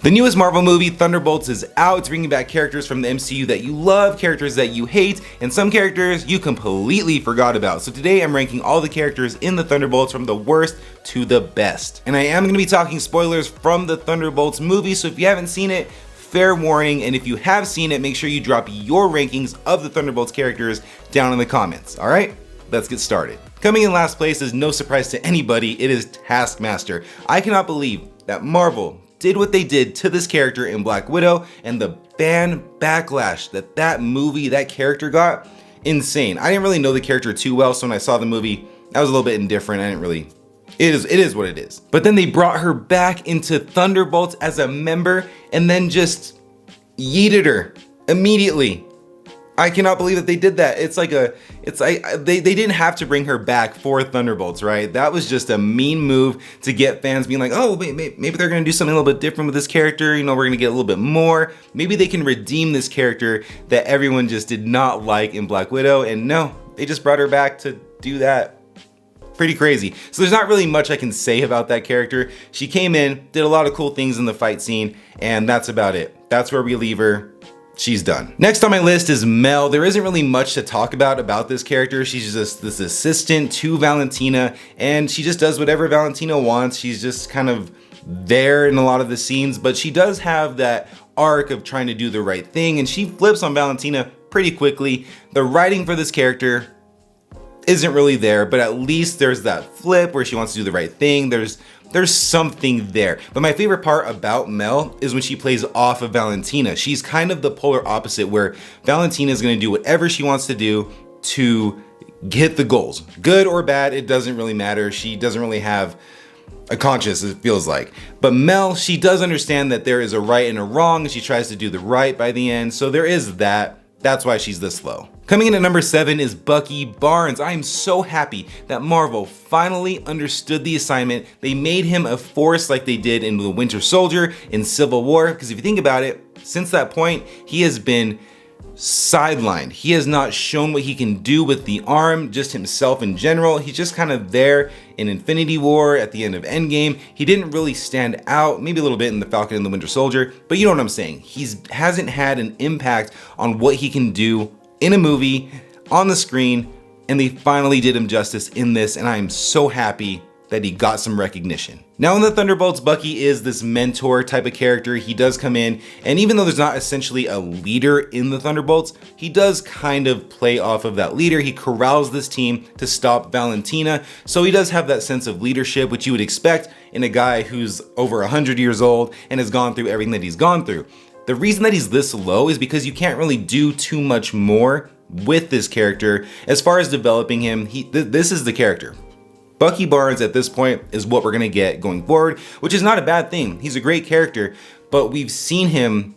The newest Marvel movie, Thunderbolts, is out. It's bringing back characters from the MCU that you love, characters that you hate, and some characters you completely forgot about. So today I'm ranking all the characters in the Thunderbolts from the worst to the best. And I am going to be talking spoilers from the Thunderbolts movie, so if you haven't seen it, fair warning, and if you have seen it, make sure you drop your rankings of the Thunderbolts characters down in the comments. Alright, let's get started. Coming in last place is no surprise to anybody, it is Taskmaster. I cannot believe that Marvel did what they did to this character in Black Widow, and the fan backlash that movie, that character got, insane. I didn't really know the character too well, so when I saw the movie, I was a little bit indifferent. I didn't really, it is what it is. But then they brought her back into Thunderbolts as a member, and then just yeeted her immediately. I cannot believe that they did that. They didn't have to bring her back for Thunderbolts, right? That was just a mean move to get fans being like, oh, maybe they're gonna do something a little bit different with this character. You know, we're gonna get a little bit more. Maybe they can redeem this character that everyone just did not like in Black Widow. And no, they just brought her back to do that. Pretty crazy. So there's not really much I can say about that character. She came in, did a lot of cool things in the fight scene, and that's about it. That's where we leave her. She's done. Next on my list is Mel. There isn't really much to talk about this character. She's just this assistant to Valentina, and she just does whatever Valentina wants. She's just kind of there in a lot of the scenes, but she does have that arc of trying to do the right thing, and she flips on Valentina pretty quickly. The writing for this character isn't really there, but at least there's that flip where she wants to do the right thing. There's something there. But my favorite part about Mel is when she plays off of Valentina. She's kind of the polar opposite, where Valentina is gonna do whatever she wants to do to hit the goals. Good or bad, it doesn't really matter. She doesn't really have a conscience, it feels like. But Mel, she does understand that there is a right and a wrong, and she tries to do the right by the end. So there is that. That's why she's this low. Coming in at number 7 is Bucky Barnes. I am so happy that Marvel finally understood the assignment. They made him a force like they did in The Winter Soldier, in Civil War, because if you think about it, since that point, he has been sidelined. He has not shown what he can do with the arm, just himself in general. He's just kind of there in Infinity War, at the end of Endgame. He didn't really stand out, maybe a little bit in the Falcon and the Winter Soldier, but you know what I'm saying. He hasn't had an impact on what he can do in a movie, on the screen, and they finally did him justice in this, and I am so happy that he got some recognition. Now in the Thunderbolts, Bucky is this mentor type of character. He does come in, and even though there's not essentially a leader in the Thunderbolts, he does kind of play off of that leader. He corrals this team to stop Valentina, so he does have that sense of leadership, which you would expect in a guy who's over 100 years old and has gone through everything that he's gone through. The reason that he's this low is because you can't really do too much more with this character as far as developing him. This is the character. Bucky Barnes at this point is what we're gonna get going forward, which is not a bad thing. He's a great character, but we've seen him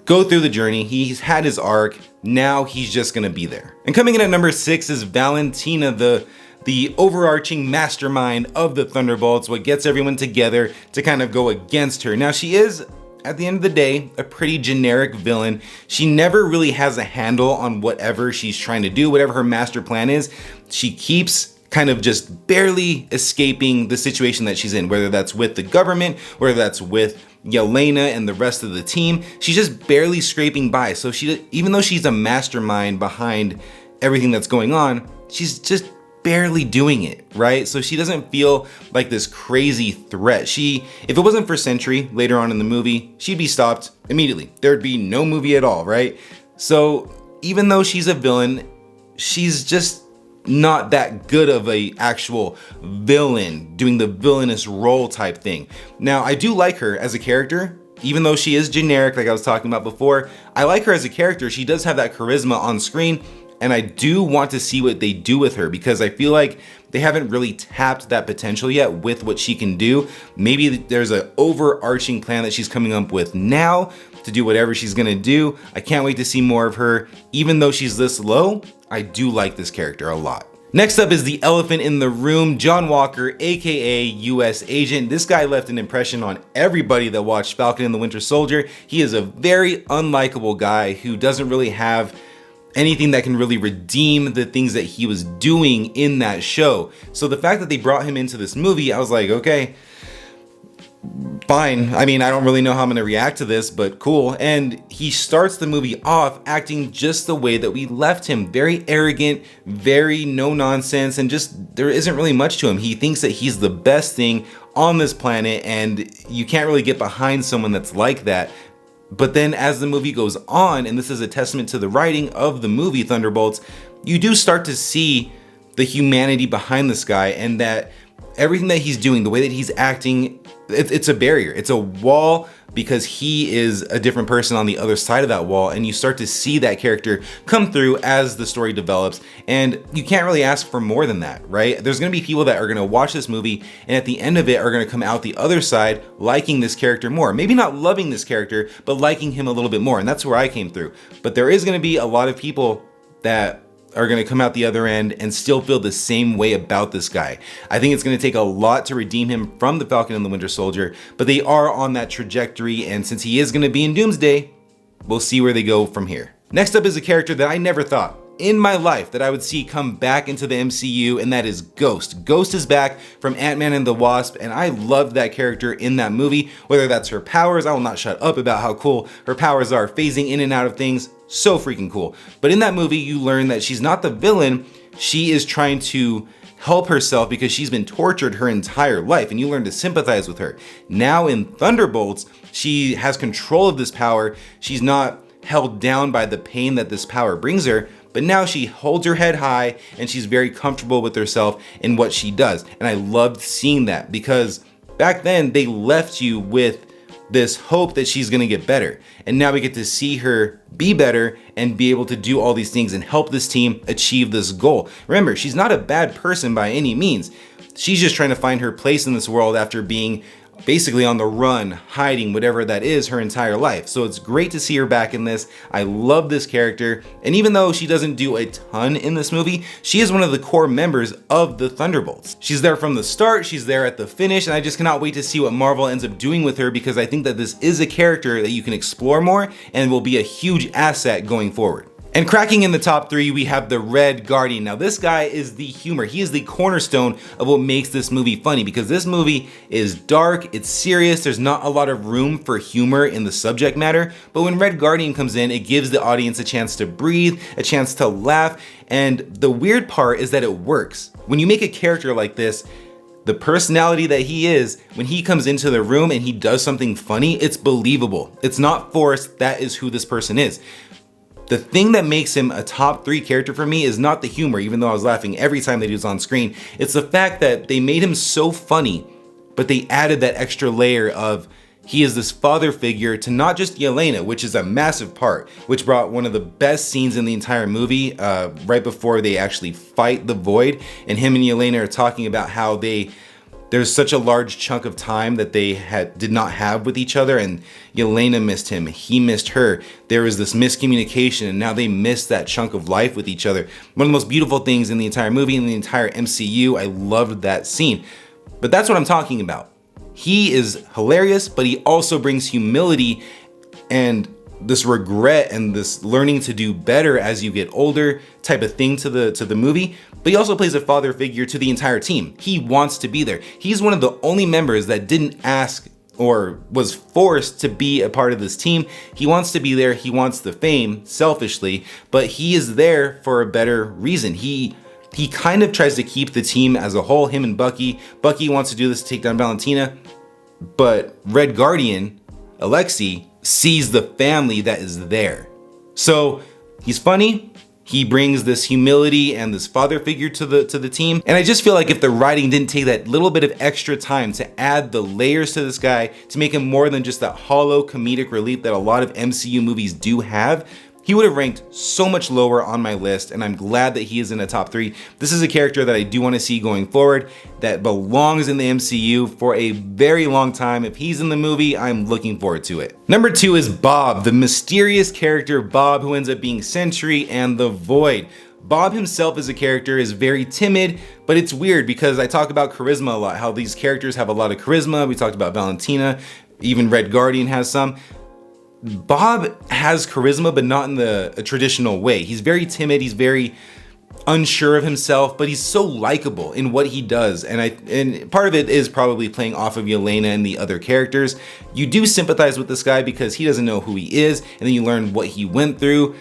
go through the journey. He's had his arc. Now he's just gonna be there. And coming in at number 6 is Valentina, the overarching mastermind of the Thunderbolts, what gets everyone together to kind of go against her. Now she is, at the end of the day, a pretty generic villain. She never really has a handle on whatever she's trying to do, whatever her master plan is. She keeps kind of just barely escaping the situation that she's in, whether that's with the government, whether that's with Yelena and the rest of the team. She's just barely scraping by. So even though she's a mastermind behind everything that's going on, she's just barely doing it, right? So she doesn't feel like this crazy threat. If it wasn't for Sentry later on in the movie, she'd be stopped immediately. There'd be no movie at all, right? So even though she's a villain, she's just not that good of a actual villain doing the villainous role type thing. Now, I do like her as a character, even though she is generic like I was talking about before. I like her as a character. She does have that charisma on screen, and I do want to see what they do with her because I feel like they haven't really tapped that potential yet with what she can do. Maybe there's an overarching plan that she's coming up with now to do whatever she's gonna do. I can't wait to see more of her. Even though she's this low, I do like this character a lot. Next up is the elephant in the room, John Walker, aka US Agent. This guy left an impression on everybody that watched Falcon and the Winter Soldier. He is a very unlikable guy who doesn't really have anything that can really redeem the things that he was doing in that show. So the fact that they brought him into this movie, I was like, okay, fine. I mean, I don't really know how I'm gonna react to this, but cool. And he starts the movie off acting just the way that we left him. Very arrogant, very no nonsense, and just there isn't really much to him. He thinks that he's the best thing on this planet, and you can't really get behind someone that's like that. But then as the movie goes on, and this is a testament to the writing of the movie Thunderbolts, you do start to see the humanity behind this guy, and that everything that he's doing, the way that he's acting, it's a barrier. It's a wall because he is a different person on the other side of that wall, and you start to see that character come through as the story develops, and you can't really ask for more than that, right? There's gonna be people that are gonna watch this movie and at the end of it are gonna come out the other side liking this character more. Maybe not loving this character, but liking him a little bit more, and that's where I came through. But there is gonna be a lot of people that are gonna come out the other end and still feel the same way about this guy. I think it's gonna take a lot to redeem him from the Falcon and the Winter Soldier, but they are on that trajectory, and since he is gonna be in Doomsday, we'll see where they go from here. Next up is a character that I never thought in my life that I would see come back into the MCU, and that is Ghost. Ghost is back from Ant-Man and the Wasp, and I loved that character in that movie, whether that's her powers. I will not shut up about how cool her powers are, phasing in and out of things. So freaking cool. But in that movie, you learn that she's not the villain. She is trying to help herself because she's been tortured her entire life, and you learn to sympathize with her. Now in Thunderbolts, she has control of this power. She's not held down by the pain that this power brings her, but now she holds her head high and she's very comfortable with herself and what she does. And I loved seeing that because back then they left you with this hope that she's gonna get better. And now we get to see her be better and be able to do all these things and help this team achieve this goal. Remember, she's not a bad person by any means. She's just trying to find her place in this world after being basically on the run, hiding, whatever that is, her entire life. So it's great to see her back in this. I love this character. And even though she doesn't do a ton in this movie, she is one of the core members of the Thunderbolts. She's there from the start, she's there at the finish, and I just cannot wait to see what Marvel ends up doing with her because I think that this is a character that you can explore more and will be a huge asset going forward. And cracking in the top 3, we have the Red Guardian. Now this guy is the humor. He is the cornerstone of what makes this movie funny because this movie is dark, it's serious, there's not a lot of room for humor in the subject matter, but when Red Guardian comes in, it gives the audience a chance to breathe, a chance to laugh, and the weird part is that it works. When you make a character like this, the personality that he is, when he comes into the room and he does something funny, it's believable. It's not forced, that is who this person is. The thing that makes him a top 3 character for me is not the humor, even though I was laughing every time that he was on screen. It's the fact that they made him so funny, but they added that extra layer of he is this father figure to not just Yelena, which is a massive part, which brought one of the best scenes in the entire movie right before they actually fight the Void, and him and Yelena are talking about how there's such a large chunk of time that they did not have with each other, and Yelena missed him, he missed her. There was this miscommunication, and now they missed that chunk of life with each other. One of the most beautiful things in the entire movie, in the entire MCU. I loved that scene. But that's what I'm talking about. He is hilarious, but he also brings humility and this regret and this learning to do better as you get older type of thing to the movie. But he also plays a father figure to the entire team. He wants to be there. He's one of the only members that didn't ask or was forced to be a part of this team. He wants to be there. He wants the fame selfishly, but he is there for a better reason. He kind of tries to keep the team as a whole, him and Bucky. Bucky wants to do this to take down Valentina, but Red Guardian, Alexei, sees the family that is there. So he's funny, he brings this humility and this father figure to the team, and I just feel like if the writing didn't take that little bit of extra time to add the layers to this guy to make him more than just that hollow comedic relief that a lot of MCU movies do have, he would have ranked so much lower on my list, and I'm glad that he is in the top 3. This is a character that I do want to see going forward, that belongs in the MCU for a very long time. If he's in the movie, I'm looking forward to it. Number 2 is Bob, the mysterious character Bob who ends up being Sentry and the Void. Bob himself as a character is very timid, but it's weird because I talk about charisma a lot, how these characters have a lot of charisma. We talked about Valentina, even Red Guardian has some. Bob has charisma, but not in a traditional way. He's very timid, he's very unsure of himself, but he's so likable in what he does. And part of it is probably playing off of Yelena and the other characters. You do sympathize with this guy because he doesn't know who he is, and then you learn what he went through.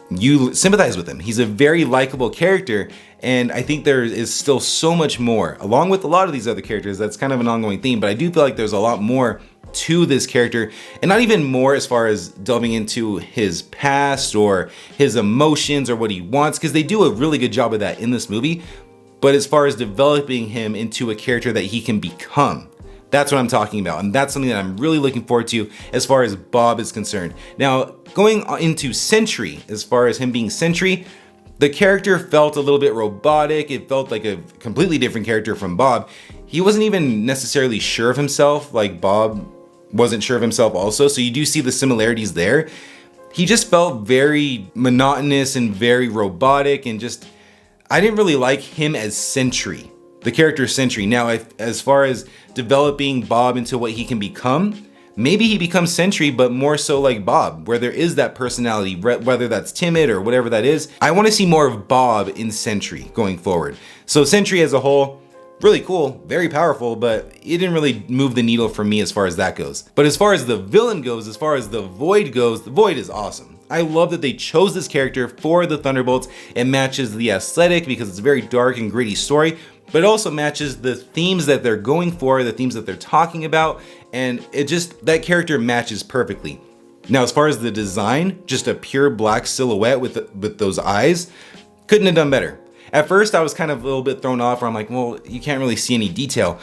You sympathize with him. He's a very likable character, and I think there is still so much more, along with a lot of these other characters. That's kind of an ongoing theme, but I do feel like there's a lot more to this character, and not even more as far as delving into his past or his emotions or what he wants, because they do a really good job of that in this movie. But as far as developing him into a character that he can become, that's what I'm talking about, and that's something that I'm really looking forward to as far as Bob is concerned. Now, going into Sentry, as far as him being Sentry, the character felt a little bit robotic. It felt like a completely different character from Bob. He wasn't even necessarily sure of himself, like Bob wasn't sure of himself also, so you do see the similarities there. He just felt very monotonous and very robotic, and just, I didn't really like him as Sentry, the character Sentry. Now, as far as developing Bob into what he can become, maybe he becomes Sentry, but more so like Bob, where there is that personality, whether that's timid or whatever that is. I want to see more of Bob in Sentry going forward. So Sentry as a whole, really cool, very powerful, but it didn't really move the needle for me as far as that goes. But as far as the villain goes, as far as the Void goes, the Void is awesome. I love that they chose this character for the Thunderbolts. It matches the aesthetic because it's a very dark and gritty story, but it also matches the themes that they're going for, the themes that they're talking about, and it just, that character matches perfectly. Now, as far as the design, just a pure black silhouette with those eyes, couldn't have done better. At first, I was kind of a little bit thrown off where I'm like, well, you can't really see any detail.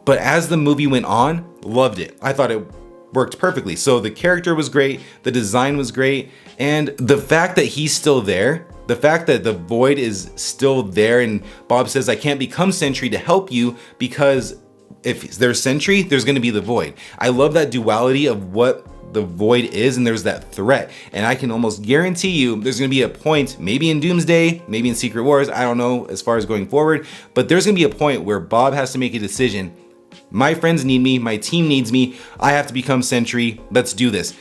But as the movie went on, loved it. I thought it worked perfectly. So the character was great, the design was great, and the fact that he's still there, the fact that the Void is still there, and Bob says, I can't become Sentry to help you because if there's Sentry, there's gonna be the Void. I love that duality of what the Void is, and there's that threat, and I can almost guarantee you there's gonna be a point, maybe in Doomsday, maybe in Secret Wars, I don't know as far as going forward, but there's gonna be a point where Bob has to make a decision. My friends need me, my team needs me, I have to become Sentry, let's do this.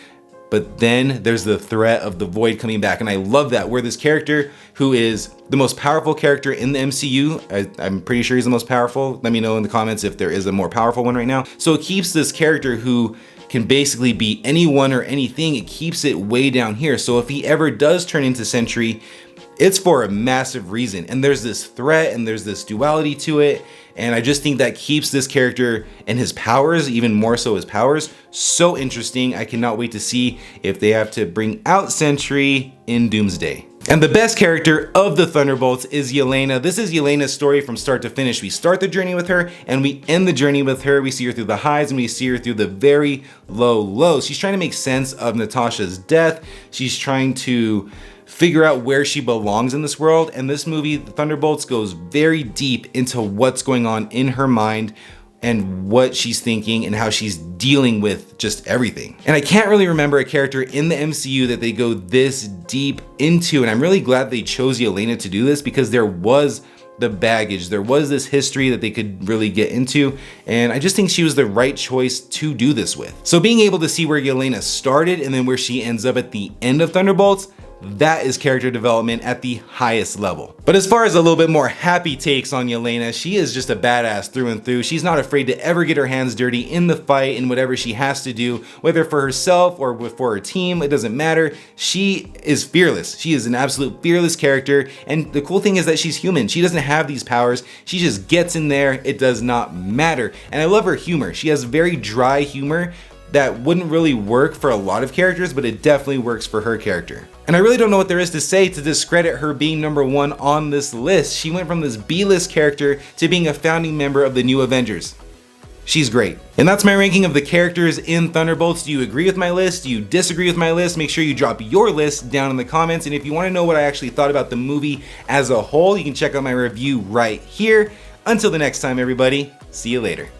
But then there's the threat of the Void coming back, and I love that, where this character, who is the most powerful character in the MCU, I'm pretty sure he's the most powerful, let me know in the comments if there is a more powerful one right now. So it keeps this character who can basically be anyone or anything, it keeps it way down here. So if he ever does turn into Sentry, it's for a massive reason. And there's this threat and there's this duality to it. And I just think that keeps this character and his powers, even more so his powers, so interesting. I cannot wait to see if they have to bring out Sentry in Doomsday. And the best character of the Thunderbolts is Yelena. This is Yelena's story from start to finish. We start the journey with her and we end the journey with her. We see her through the highs and we see her through the very low lows. She's trying to make sense of Natasha's death. She's trying to figure out where she belongs in this world. And this movie, The Thunderbolts, goes very deep into what's going on in her mind and what she's thinking and how she's dealing with just everything. And I can't really remember a character in the MCU that they go this deep into, and I'm really glad they chose Yelena to do this because there was the baggage, there was this history that they could really get into, and I just think she was the right choice to do this with. So being able to see where Yelena started and then where she ends up at the end of Thunderbolts, that is character development at the highest level. But as far as a little bit more happy takes on Yelena, she is just a badass through and through. She's not afraid to ever get her hands dirty in the fight and whatever she has to do, whether for herself or for her team, it doesn't matter. She is fearless. She is an absolute fearless character. And the cool thing is that she's human. She doesn't have these powers. She just gets in there. It does not matter. And I love her humor. She has very dry humor that wouldn't really work for a lot of characters, but it definitely works for her character. And I really don't know what there is to say to discredit her being #1 on this list. She went from this B-list character to being a founding member of the new Avengers. She's great. And that's my ranking of the characters in Thunderbolts. Do you agree with my list? Do you disagree with my list? Make sure you drop your list down in the comments. And if you want to know what I actually thought about the movie as a whole, you can check out my review right here. Until the next time, everybody, see you later.